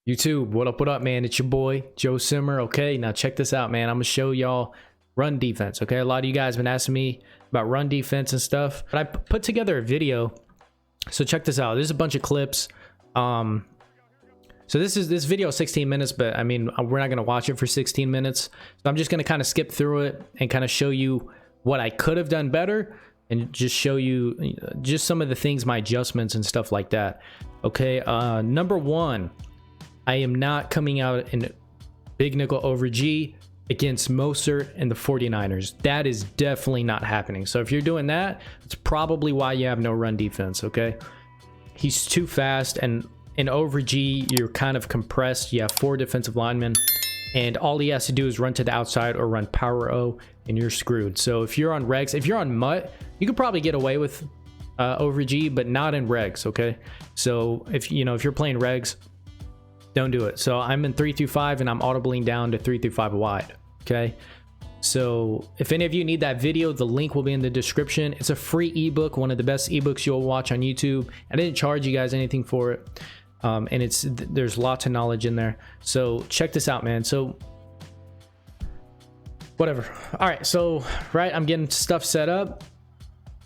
YouTube, what up, man? It's your boy, Joe Simmer. Okay, now check this out, man. I'm gonna show y'all run defense, okay? A lot of you guys have been asking me about run defense and stuff, but I put together a video. So check this out. There's a bunch of clips. So this video is 16 minutes, but I mean, we're not gonna watch it for 16 minutes. So I'm just gonna kind of skip through it and kind of show you what I could have done better and just show you just some of the things, my adjustments and stuff like that. Okay, number one, I am not coming out in big nickel over G against Mostert and the 49ers. That is definitely not happening. So if you're doing that, it's probably why you have no run defense, okay? He's too fast, and in over G, you're kind of compressed. You have 4 defensive linemen, and all he has to do is run to the outside or run power O, and you're screwed. So if you're on regs, if you're on MUT, you could probably get away with over G, but not in regs, okay? So if you're playing regs, don't do it. So I'm in 3-5 and I'm audibling down to 3-5 wide. Okay. So if any of you need that video, the link will be in the description. It's a free ebook, one of the best ebooks you'll watch on YouTube. I didn't charge you guys anything for it. And there's lots of knowledge in there. So check this out, man. So whatever. All right. So, right. I'm getting stuff set up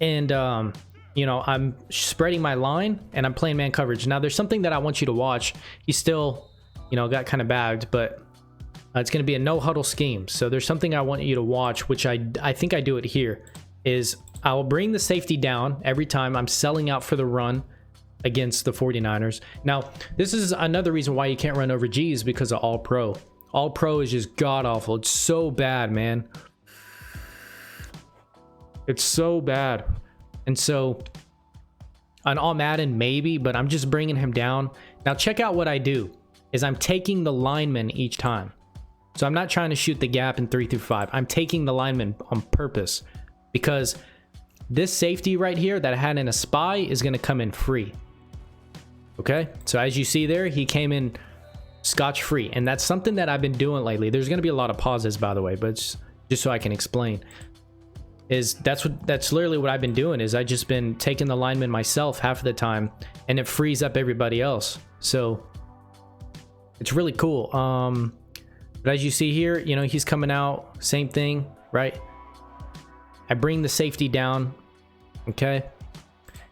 and, I'm spreading my line and I'm playing man coverage. Now there's something that I want you to watch. He still, got kind of bagged, but it's going to be a no huddle scheme. So there's something I want you to watch, which I think I do it here, is I'll bring the safety down every time I'm selling out for the run against the 49ers. Now, this is another reason why you can't run over G is because of all pro. All pro is just god awful. It's so bad, man. It's so bad. And so on all Madden, maybe, but I'm just bringing him down. Now check out what I do is I'm taking the lineman each time. So I'm not trying to shoot the gap in 3-5. I'm taking the lineman on purpose because this safety right here that I had in a spy is going to come in free. Okay. So as you see there, he came in scotch free. And that's something that I've been doing lately. There's going to be a lot of pauses, by the way, but it's just so I can explain. That's literally what I've been doing is I just been taking the lineman myself half of the time and it frees up everybody else. So it's really cool. But as you see here, he's coming out, same thing, right? I bring the safety down. Okay.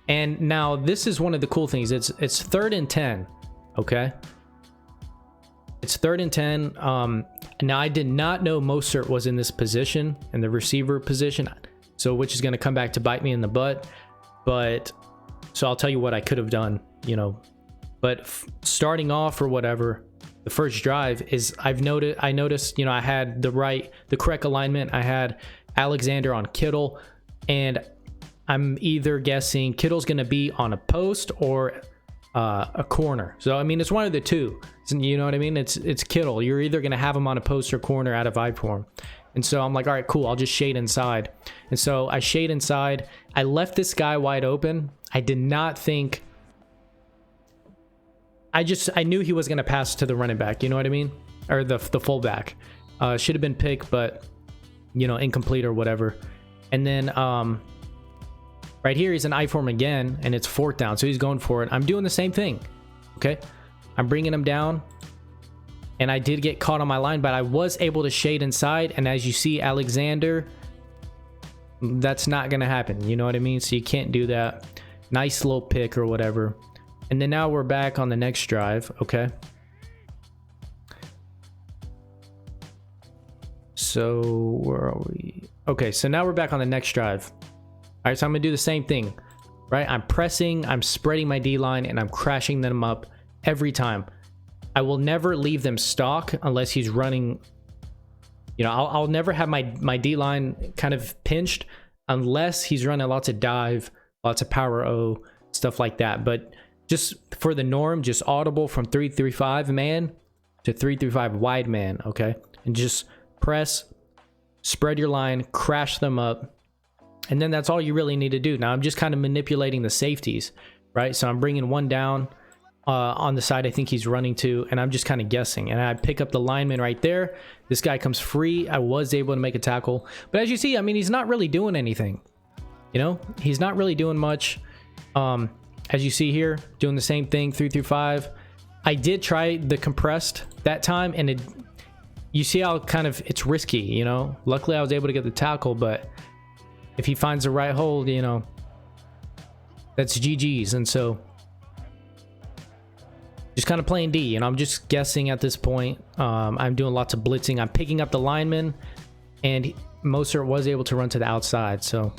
And now this is one of the cool things. It's 3rd and 10. Okay. It's 3rd and 10. Now I did not know Mostert was in this position, in the receiver position, so which is going to come back to bite me in the butt. But so I'll tell you what I could have done, but starting off or whatever, the first drive is I noticed, I had the correct alignment. I had Alexander on Kittle, and I'm either guessing Kittle's going to be on a post or a corner. So I mean, it's one of the two. You know what I mean? It's Kittle. You're either going to have him on a post or corner out of I form. And so I'm like, all right, cool. I'll just shade inside. And so I shade inside. I left this guy wide open. I did not think. I knew he was going to pass to the running back. You know what I mean? Or the fullback. Should have been picked, but incomplete or whatever. And then right here, he's in I form again, and it's 4th down. So he's going for it. I'm doing the same thing. Okay. I'm bringing him down, and I did get caught on my line, but I was able to shade inside. And as you see, Alexander, that's not going to happen. You know what I mean? So you can't do that. Nice little pick or whatever. And then now we're back on the next drive. Okay. So where are we? Okay. So now we're back on the next drive. All right. So I'm going to do the same thing, right? I'm pressing, I'm spreading my D line, and I'm crashing them up every time. I will never leave them stock unless he's running. I'll never have my D line kind of pinched unless he's running lots of dive, lots of power O, stuff like that. But just for the norm, just audible from 3-5 man to 3-5 wide man. Okay. And just press, spread your line, crash them up. And then that's all you really need to do. Now I'm just kind of manipulating the safeties, right? So I'm bringing one down on the side I think he's running to, and I'm just kind of guessing. And I pick up the lineman right there. This guy comes free. I was able to make a tackle. But as you see, I mean, he's not really doing anything. He's not really doing much. As you see here, doing the same thing, 3-5. I did try the compressed that time, and it, you see how kind of it's risky, you know. Luckily I was able to get the tackle, but if he finds the right hold, you know, that's GG's. And so just kind of playing D, you know. I'm just guessing at this point. I'm doing lots of blitzing. I'm picking up the lineman, and Mostert was able to run to the outside, so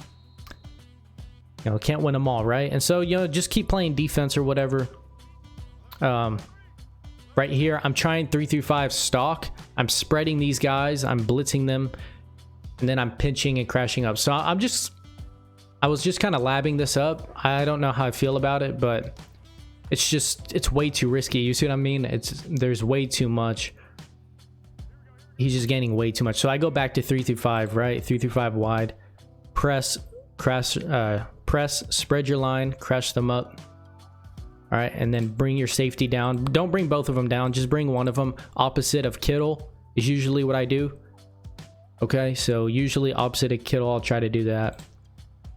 you know, can't win them all, right? And so, you know, just keep playing defense or whatever. Right here, I'm trying 3-5 stock. I'm spreading these guys, I'm blitzing them, and then I'm pinching and crashing up. So I was just kind of labbing this up. I don't know how I feel about it, but it's way too risky. You see what I mean? There's way too much. He's just gaining way too much. So I go back to 3-5, right? 3-5 wide, press, spread your line, crash them up. All right, and then bring your safety down. Don't bring both of them down, just bring one of them. Opposite of Kittle is usually what I do. Okay, so usually opposite of Kittle, I'll try to do that.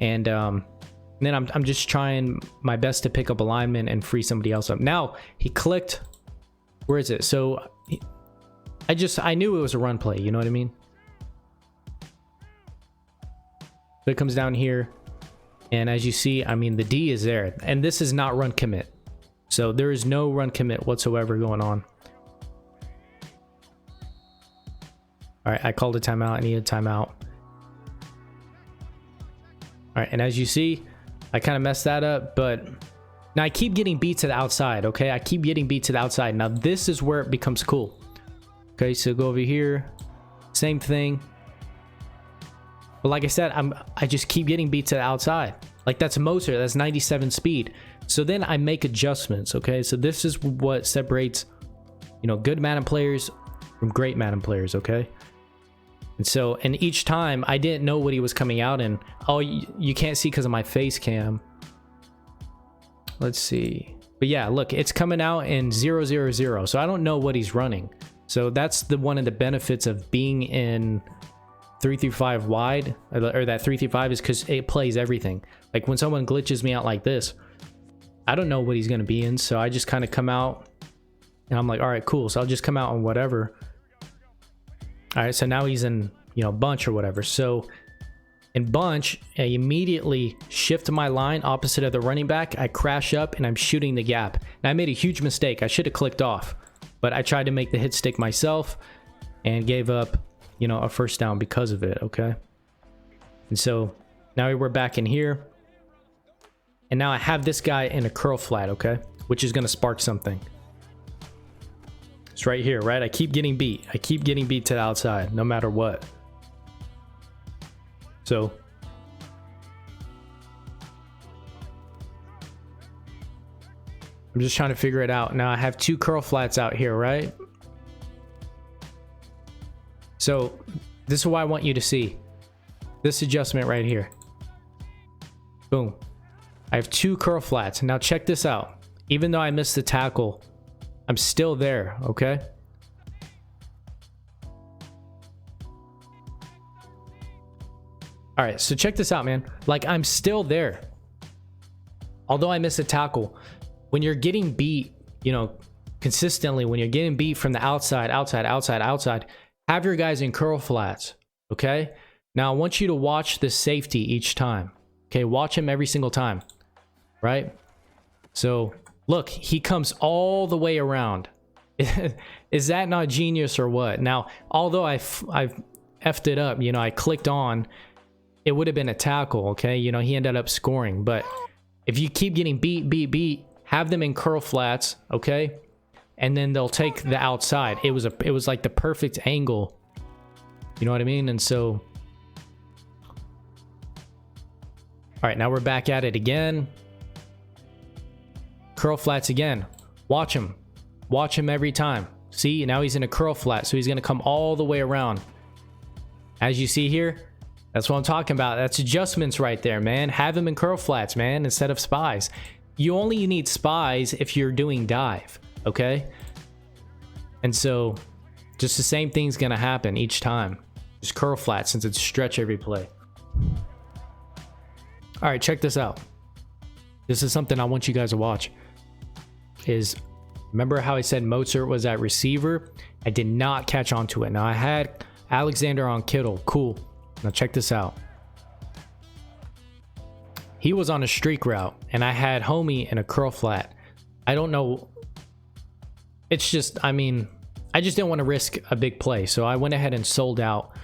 And then I'm just trying my best to pick up a lineman and free somebody else up. Now, he clicked. Where is it? So I knew it was a run play, you know what I mean? So it comes down here. And as you see, I mean, the D is there. And this is not run commit. So there is no run commit whatsoever going on. All right, I called a timeout. I need a timeout. All right, and as you see, I kind of messed that up, but now I keep getting beat to the outside, okay? I keep getting beat to the outside. Now this is where it becomes cool. Okay, so go over here. Same thing. But like I said, I just keep getting beat to the outside. Like that's Mostert, that's 97 speed. So then I make adjustments, okay? So this is what separates, you know, good Madden players from great Madden players, okay? And so, and each time I didn't know what he was coming out in. Oh, you can't see because of my face cam. Let's see. But yeah, look, it's coming out in 0-0-0. So I don't know what he's running. So that's one of the benefits of being in 3-5 wide, or that 3-5, is because it plays everything. Like when someone glitches me out like this, I don't know what he's going to be in, so I just kind of come out and I'm like, all right, cool. So I'll just come out on whatever. All right, so now he's in, you know, bunch or whatever. So in bunch, I immediately shift my line opposite of the running back. I crash up and I'm shooting the gap. Now I made a huge mistake. I should have clicked off, but I tried to make the hit stick myself and gave up, you know, a first down because of it, okay? And so now we're back in here. And now I have this guy in a curl flat, okay? Which is going to spark something. It's right here, right? I keep getting beat. I keep getting beat to the outside, no matter what. So I'm just trying to figure it out. Now I have two curl flats out here, right? So this is what I want you to see. This adjustment right here. Boom. I have two curl flats. Now check this out. Even though I missed the tackle, I'm still there, okay? All right, so check this out, man. Like, I'm still there. Although I missed a tackle, when you're getting beat, you know, consistently, when you're getting beat from the outside, have your guys in curl flats, okay? Now, I want you to watch the safety each time, okay? Watch him every single time, right? So, look, he comes all the way around. Is that not genius or what? Now, although I've effed it up, you know, I clicked on, it would have been a tackle, okay? You know, he ended up scoring. But if you keep getting beat, have them in curl flats, okay? And then they'll take the outside. It was like the perfect angle. You know what I mean? And so, all right, now we're back at it again. Curl flats again. Watch him. Watch him every time. See, now he's in a curl flat, so he's going to come all the way around. As you see here, that's what I'm talking about. That's adjustments right there, man. Have him in curl flats, man, instead of spies. You only need spies if you're doing dive, okay? And so, just the same thing's going to happen each time. Just curl flat since it's stretch every play. All right, check this out. This is something I want you guys to watch. Is Remember how I said Mozart was at receiver? I did not catch on to it. Now I had Alexander on Kittle. Cool. Now check this out. He was on a streak route, and I had Homie in a curl flat. I don't know. It's just, I mean, I just didn't want to risk a big play. So I went ahead and sold out.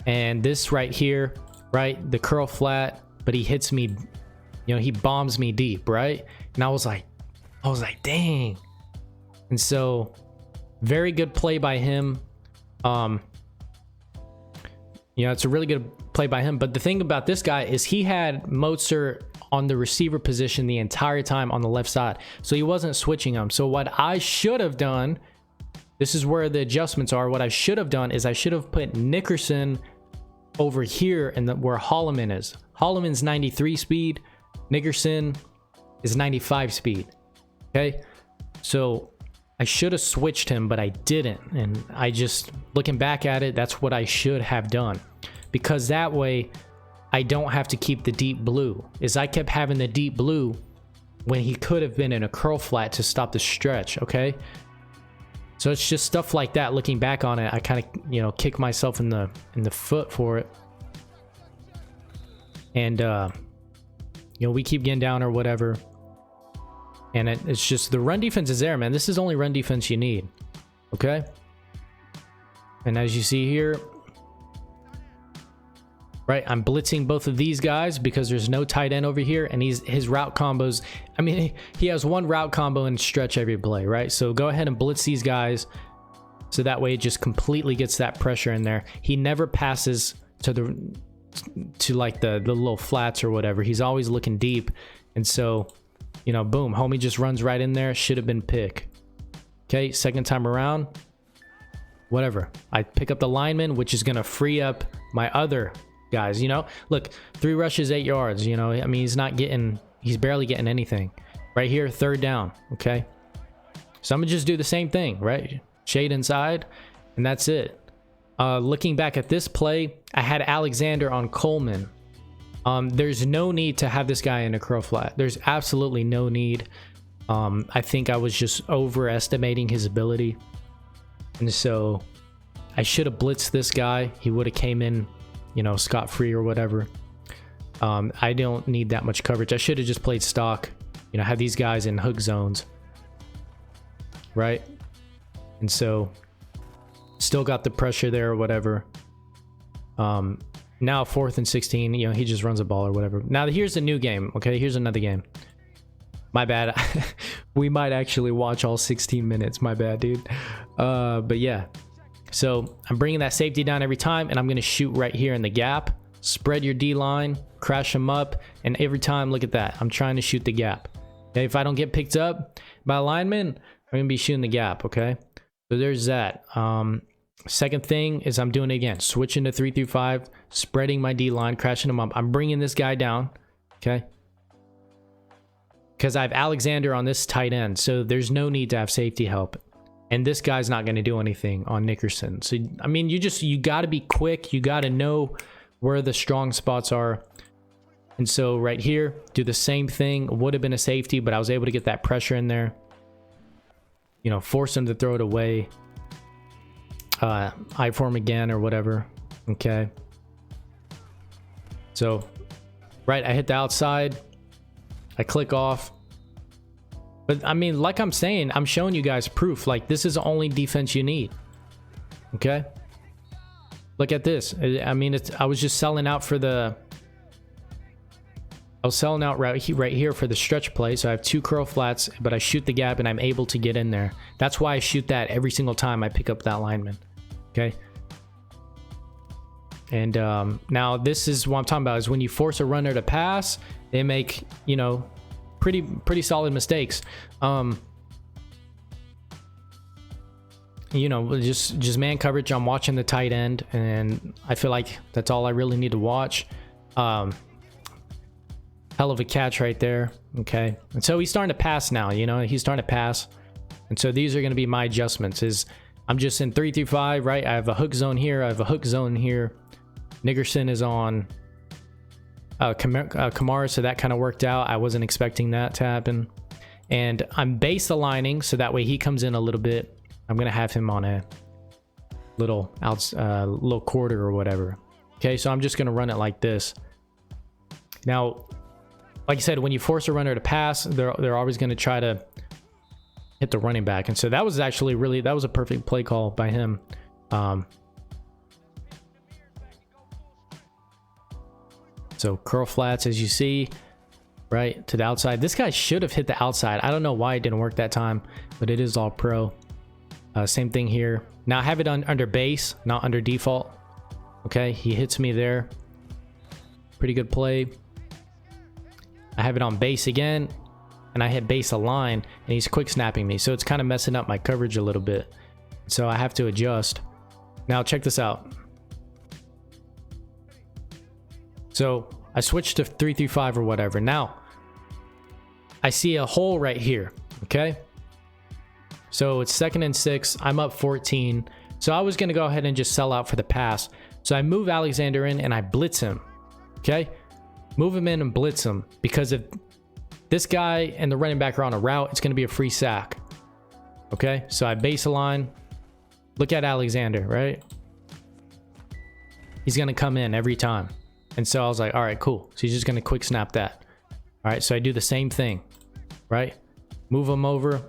And this right here, right? The curl flat, but he hits me, you know, he bombs me deep, right? And I was like, dang. And so very good play by him. You know, it's a really good play by him. But the thing about this guy is he had Mozart on the receiver position the entire time on the left side. So he wasn't switching him. So what I should have done, this is where the adjustments are. What I should have done is I should have put Nickerson over here and where Holloman is. Holloman's 93 speed. Nickerson is 95 speed. Okay. So I should have switched him, but I didn't. And I just, looking back at it, that's what I should have done. Because that way I don't have to keep the deep blue. Is I kept having the deep blue when he could have been in a curl flat to stop the stretch. Okay. So it's just stuff like that. Looking back on it, I kind of, you know, kick myself in the foot for it. And you know, we keep getting down or whatever. And it's just the run defense is there, man. This is only run defense you need. Okay. And as you see here, right, I'm blitzing both of these guys because there's no tight end over here, and his route combos, I mean, he has one route combo and stretch every play, right? So go ahead and blitz these guys so that way it just completely gets that pressure in there. He never passes to like the little flats or whatever. He's always looking deep. And so, you know, boom, homie just runs right in there. Should have been pick. Okay, second time around, whatever. I pick up the lineman, which is going to free up my other guys. You know, look, 3 rushes, 8 yards. You know, I mean, he's barely getting anything. Right here, third down. Okay, so I'm gonna just do the same thing, right? Shade inside, and that's it. Looking back at this play, I had Alexander on Coleman. There's no need to have this guy in a curl flat. There's absolutely no need. I think I was just overestimating his ability, and so I should have blitzed this guy. He would have came in, you know, scot-free or whatever. I don't need that much coverage. I should have just played stock, you know, have these guys in hook zones, right? And so still got the pressure there or whatever. Now 4th and 16, you know, he just runs the ball or whatever. Now here's a new game. Okay, here's another game. My bad. We might actually watch all 16 minutes. My bad, dude. But yeah. So I'm bringing that safety down every time, and I'm going to shoot right here in the gap. Spread your D-line, crash them up, and every time, look at that. I'm trying to shoot the gap. Okay, if I don't get picked up by a lineman, I'm going to be shooting the gap, okay? So there's that. Second thing is I'm doing it again. Switching to 3 through 5, spreading my D-line, crashing them up. I'm bringing this guy down, okay? Because I have Alexander on this tight end, so there's no need to have safety help. And this guy's not going to do anything on Nickerson. So, I mean, you got to be quick. You got to know where the strong spots are. And so right here, do the same thing. Would have been a safety, but I was able to get that pressure in there. You know, force him to throw it away. I form again or whatever. Okay. So, right, I hit the outside. I click off. But, I mean, like I'm saying, I'm showing you guys proof. Like, this is the only defense you need. Okay? Look at this. I mean, I was just selling out for the... I was selling out right here for the stretch play. So I have 2 curl flats, but I shoot the gap and I'm able to get in there. That's why I shoot that every single time I pick up that lineman. Okay? And now this is what I'm talking about, is when you force a runner to pass, they make, you know, pretty solid mistakes. You know, just man coverage. I'm watching the tight end, and I feel like that's all I really need to watch. Hell of a catch right there. Okay, and so he's starting to pass now. You know, he's starting to pass, and so these are going to be my adjustments. Is I'm just in 3 through 5, right? I have a hook zone here. I have a hook zone here. Nickerson is on Kamara, so that kind of worked out. I wasn't expecting that to happen. And I'm base aligning so that way he comes in a little bit. I'm gonna have him on a little little quarter or whatever. Okay, so I'm just gonna run it like this. Now, like I said, when you force a runner to pass, they're always gonna try to hit the running back. And so that was actually really, that was a perfect play call by him. So curl flats, as you see, right to the outside. This guy should have hit the outside. I don't know why it didn't work that time, but it is all pro. Same thing here. Now I have it under base, not under default. Okay, he hits me there. Pretty good play. I have it on base again, and I hit base align, and he's quick snapping me. So it's kind of messing up my coverage a little bit. So I have to adjust. Now check this out. So I switched to 3-5 or whatever. Now I see a hole right here. Okay. So it's 2nd and 6. I'm up 14. So I was going to go ahead and just sell out for the pass. So I move Alexander in and I blitz him. Okay. Move him in and blitz him, because if this guy and the running back are on a route, it's going to be a free sack. Okay. So I base align. Look at Alexander, right? He's going to come in every time. And so I was like, all right, cool. So he's just going to quick snap that. All right. So I do the same thing, right? Move him over.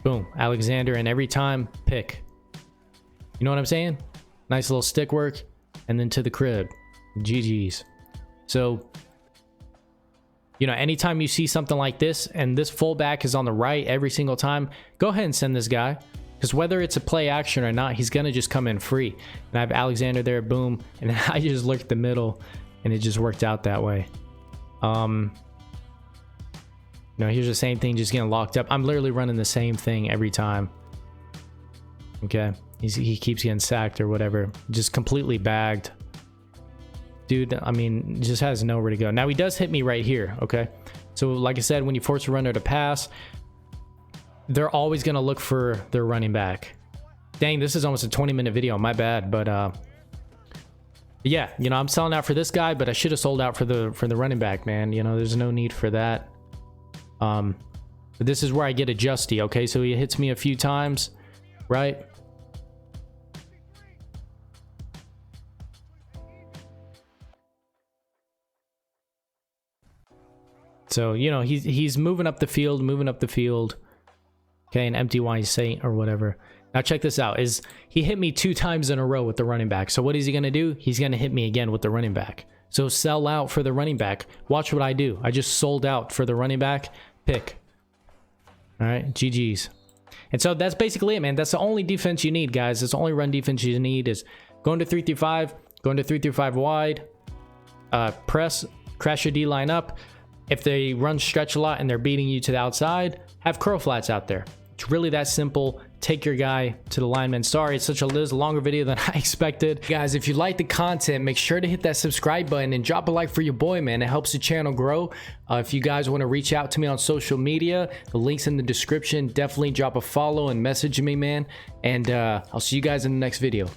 Boom. Alexander, and every time pick. You know what I'm saying? Nice little stick work. And then to the crib. GG's. So, you know, anytime you see something like this and this fullback is on the right every single time, go ahead and send this guy. Because whether it's a play action or not, he's going to just come in free. And I have Alexander there, boom. And I just lurked the middle, and it just worked out that way. You know, here's the same thing, just getting locked up. I'm literally running the same thing every time. Okay. He keeps getting sacked or whatever. Just completely bagged. Dude, I mean, just has nowhere to go. Now, he does hit me right here, okay? So, like I said, when you force a runner to pass, they're always going to look for their running back. Dang, this is almost a 20-minute video. My bad. But, yeah, you know, I'm selling out for this guy, but I should have sold out for the running back, man. You know, there's no need for that. But this is where I get adjusty, okay? So he hits me a few times, right? So, you know, he's moving up the field, okay, an empty wide saint or whatever. Now check this out. He hit me 2 times in a row with the running back. So what is he going to do? He's going to hit me again with the running back. So sell out for the running back. Watch what I do. I just sold out for the running back. Pick. All right, GG's. And so that's basically it, man. That's the only defense you need, guys. That's the only run defense you need is going to 3-5, going to 3-5 wide, press, crash your D line up. If they run stretch a lot and they're beating you to the outside, have curl flats out there. It's really that simple. Take your guy to the lineman. Sorry, it's such a longer video than I expected. Guys, if you like the content, make sure to hit that subscribe button and drop a like for your boy, man. It helps the channel grow. If you guys want to reach out to me on social media, the link's in the description. Definitely drop a follow and message me, man. And I'll see you guys in the next video.